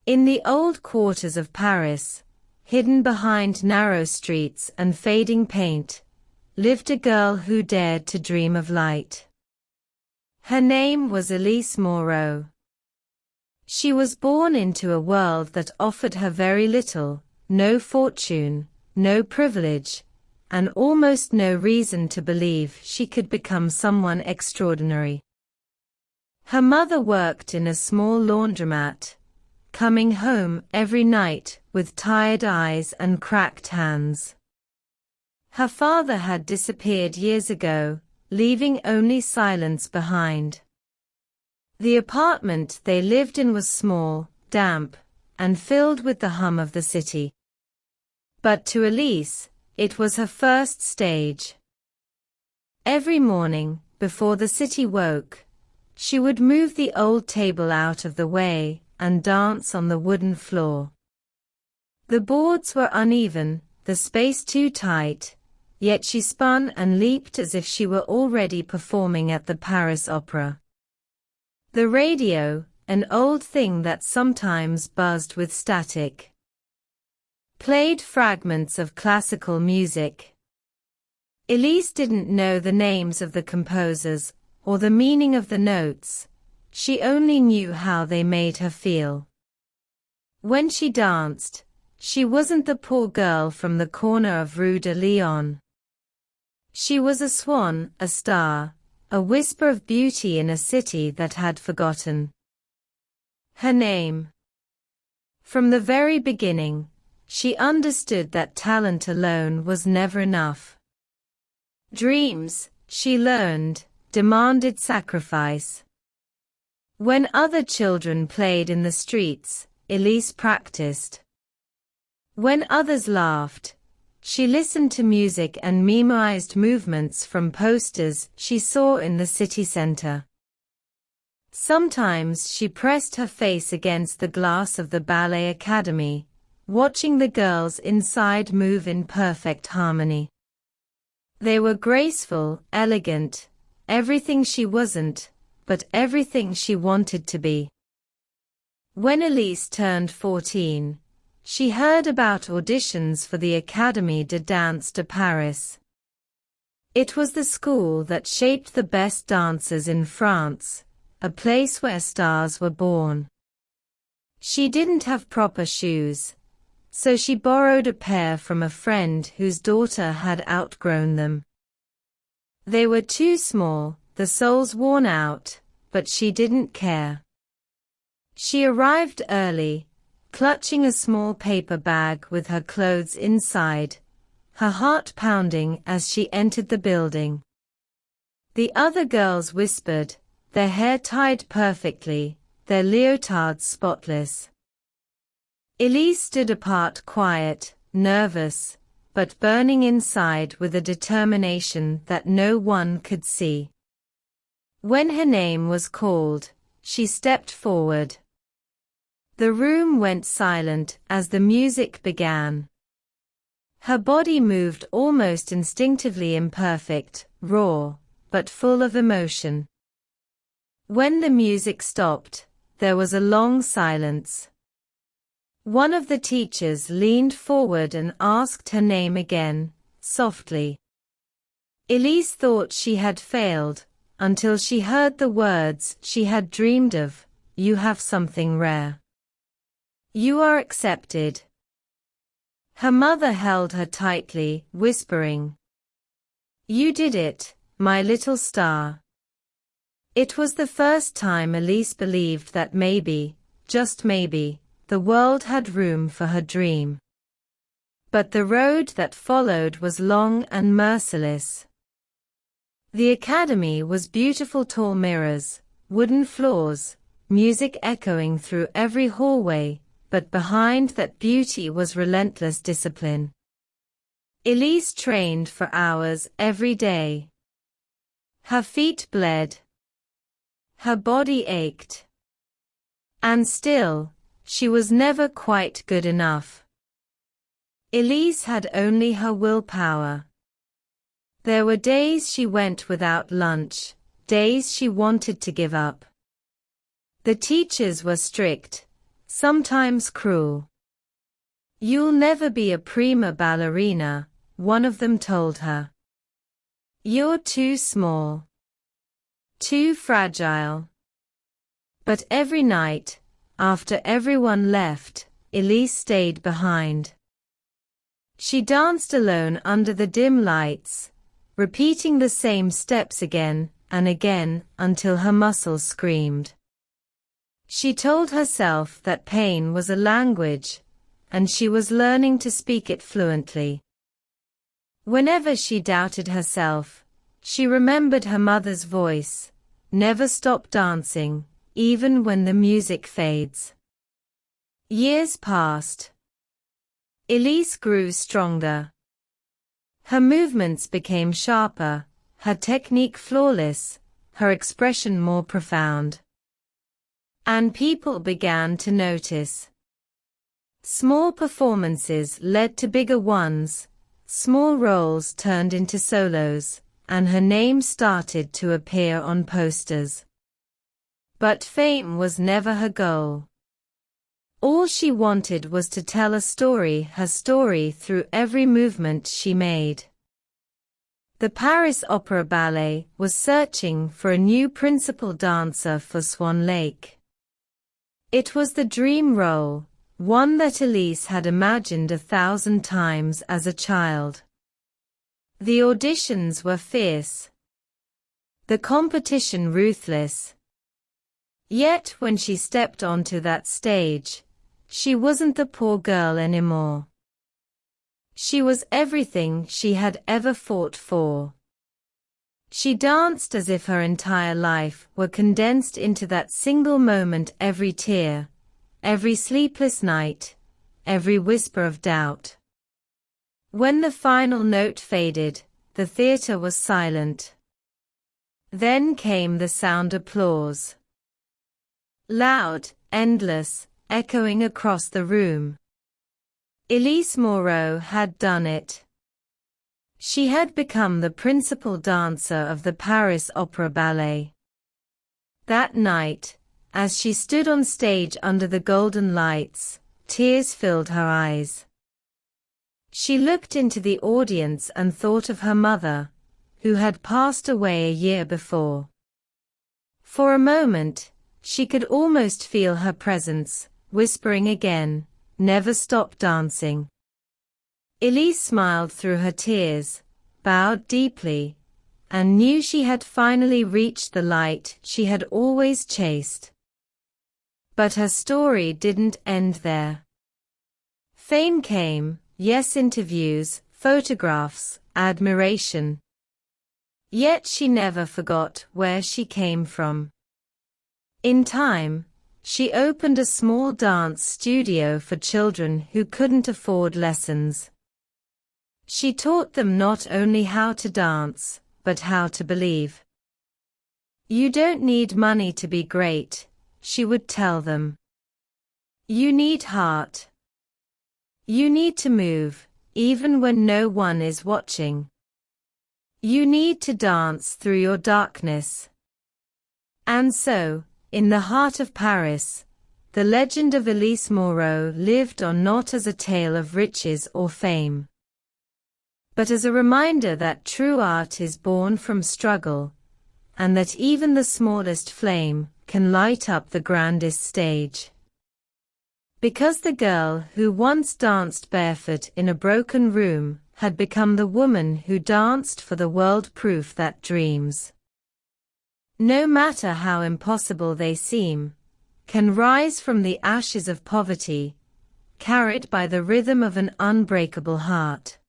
In the old quarters of Paris, hidden behind narrow streets and fading paint, lived a girl who dared to dream of light. Her name was Élise Moreau. She was born into a world that offered her very little, no fortune, no privilege, and almost no reason to believe she could become someone extraordinary. Her mother worked in a small laundromat, coming home every night with tired eyes and cracked hands. Her father had disappeared years ago, leaving only silence behind. The apartment they lived in was small, damp, and filled with the hum of the city. But to Élise, it was her first stage. Every morning, before the city woke, she would move the old table out of the way and dance on the wooden floor. The boards were uneven, the space too tight, yet she spun and leaped as if she were already performing at the Paris Opera. The radio, an old thing that sometimes buzzed with static, played fragments of classical music. Élise didn't know the names of the composers or the meaning of the notes. She only knew how they made her feel. When she danced, she wasn't the poor girl from the corner of Rue de Lyon. She was a swan, a star, a whisper of beauty in a city that had forgotten her name. From the very beginning, she understood that talent alone was never enough. Dreams, she learned, demanded sacrifice. When other children played in the streets, Élise practiced. When others laughed, she listened to music and memorized movements from posters she saw in the city center. Sometimes she pressed her face against the glass of the ballet academy, watching the girls inside move in perfect harmony. They were graceful, elegant, everything she wasn't, but everything she wanted to be. When Élise turned 14, she heard about auditions for the Académie de Danse de Paris. It was the school that shaped the best dancers in France, a place where stars were born. She didn't have proper shoes, so she borrowed a pair from a friend whose daughter had outgrown them. They were too small, the soles worn out, but she didn't care. She arrived early, clutching a small paper bag with her clothes inside, her heart pounding as she entered the building. The other girls whispered, their hair tied perfectly, their leotards spotless. Élise stood apart, quiet, nervous, but burning inside with a determination that no one could see. When her name was called, she stepped forward. The room went silent as the music began. Her body moved almost instinctively, imperfect, raw, but full of emotion. When the music stopped, there was a long silence. One of the teachers leaned forward and asked her name again, softly. Élise thought she had failed, until she heard the words she had dreamed of, "You have something rare. You are accepted." Her mother held her tightly, whispering, "You did it, my little star." It was the first time Élise believed that maybe, just maybe, the world had room for her dream. But the road that followed was long and merciless. The academy was beautiful, tall mirrors, wooden floors, music echoing through every hallway, but behind that beauty was relentless discipline. Élise trained for hours every day. Her feet bled. Her body ached. And still, she was never quite good enough. Élise had only her willpower. There were days she went without lunch, days she wanted to give up. The teachers were strict, sometimes cruel. "You'll never be a prima ballerina," one of them told her. "You're too small. Too fragile." But every night, after everyone left, Élise stayed behind. She danced alone under the dim lights, repeating the same steps again and again until her muscles screamed. She told herself that pain was a language, and she was learning to speak it fluently. Whenever she doubted herself, she remembered her mother's voice, "Never stop dancing, even when the music fades." Years passed. Élise grew stronger. Her movements became sharper, her technique flawless, her expression more profound. And people began to notice. Small performances led to bigger ones, small roles turned into solos, and her name started to appear on posters. But fame was never her goal. All she wanted was to tell a story, her story through every movement she made. The Paris Opera Ballet was searching for a new principal dancer for Swan Lake. It was the dream role, one that Élise had imagined 1,000 times as a child. The auditions were fierce. The competition ruthless. Yet when she stepped onto that stage, she wasn't the poor girl anymore. She was everything she had ever fought for. She danced as if her entire life were condensed into that single moment, every tear, every sleepless night, every whisper of doubt. When the final note faded, the theater was silent. Then came the sound applause. Loud, endless, echoing across the room. Élise Moreau had done it. She had become the principal dancer of the Paris Opera Ballet. That night, as she stood on stage under the golden lights, tears filled her eyes. She looked into the audience and thought of her mother, who had passed away a year before. For a moment, she could almost feel her presence, whispering again, "Never stop dancing." Élise smiled through her tears, bowed deeply, and knew she had finally reached the light she had always chased. But her story didn't end there. Fame came, yes, interviews, photographs, admiration. Yet she never forgot where she came from. In time, she opened a small dance studio for children who couldn't afford lessons. She taught them not only how to dance, but how to believe. "You don't need money to be great," she would tell them. "You need heart. You need to move, even when no one is watching. You need to dance through your darkness." And so, in the heart of Paris, the legend of Élise Moreau lived on, not as a tale of riches or fame, but as a reminder that true art is born from struggle, and that even the smallest flame can light up the grandest stage. Because the girl who once danced barefoot in a broken room had become the woman who danced for the world, proof that dreams, no matter how impossible they seem, can rise from the ashes of poverty, carried by the rhythm of an unbreakable heart.